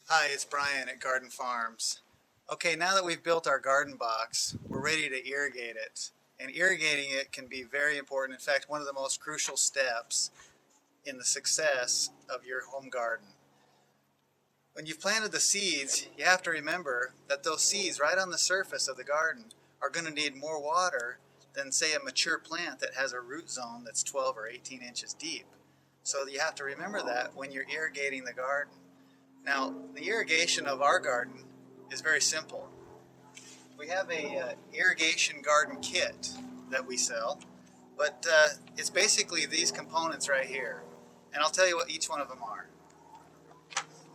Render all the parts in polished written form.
Hi, it's Brian at Garden Farms. Okay, now that we've built our garden box, we're ready to irrigate it. And irrigating it can be very important. In fact, one of the most crucial steps in the success of your home garden. When you've planted the seeds, you have to remember that those seeds right on the surface of the garden are going to need more water than, say, a mature plant that has a root zone that's 12 or 18 inches deep. So you have to remember that when you're irrigating the garden. Now, the irrigation of our garden is very simple. We have a irrigation garden kit that we sell, but it's basically these components right here. And I'll tell you what each one of them are.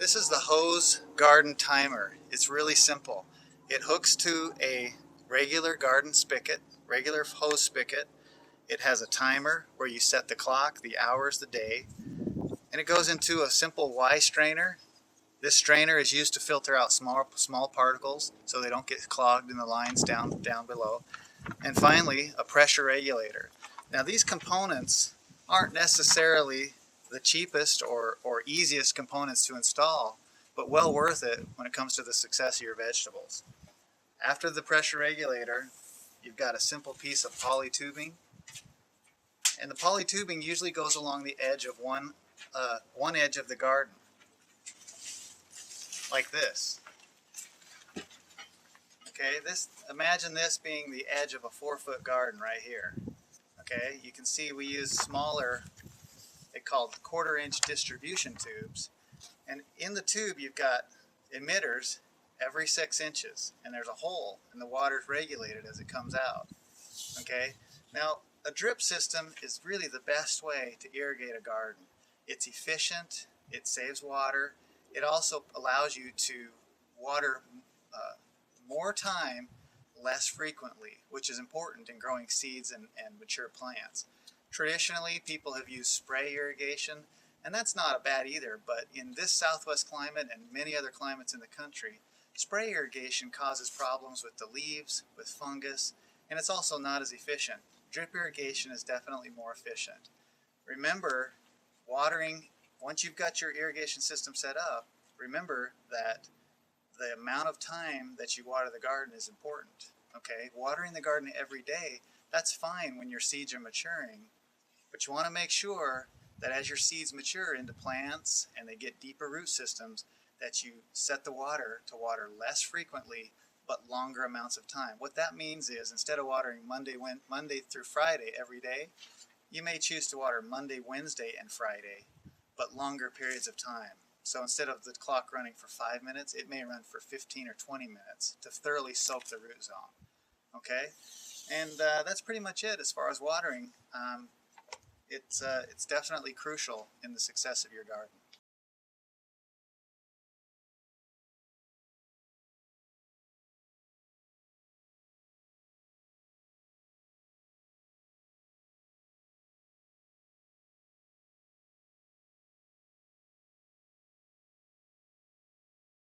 This is the hose garden timer. It's really simple. It hooks to a regular garden spigot, regular hose spigot. It has a timer where you set the clock, the hours, the day, and it goes into a simple Y strainer. This strainer is used to filter out small particles so they don't get clogged in the lines down below. And finally, a pressure regulator. Now these components aren't necessarily the cheapest or easiest components to install, but well worth it when it comes to the success of your vegetables. After the pressure regulator, you've got a simple piece of poly tubing, and the poly tubing usually goes along the edge of one edge of the garden, like this. Okay, imagine this being the edge of a 4-foot garden right here. Okay, you can see we use smaller, they call quarter-inch distribution tubes, and in the tube you've got emitters every 6 inches, and there's a hole, and the water's regulated as it comes out. Okay, now a drip system is really the best way to irrigate a garden. It's efficient, it saves water, it also allows you to water more time, less frequently, which is important in growing seeds and mature plants. Traditionally, people have used spray irrigation, and that's not bad either, but in this southwest climate and many other climates in the country, spray irrigation causes problems with the leaves, with fungus, and it's also not as efficient. Drip irrigation is definitely more efficient. Remember, watering, once you've got your irrigation system set up, remember that the amount of time that you water the garden is important. Okay, watering the garden every day, that's fine when your seeds are maturing, but you want to make sure that as your seeds mature into plants and they get deeper root systems, that you set the water to water less frequently but longer amounts of time. What that means is instead of watering Monday through Friday every day, you may choose to water Monday, Wednesday, and Friday, but longer periods of time. So instead of the clock running for 5 minutes, it may run for 15 or 20 minutes to thoroughly soak the root zone. Okay, and that's pretty much it as far as watering. It's definitely crucial in the success of your garden.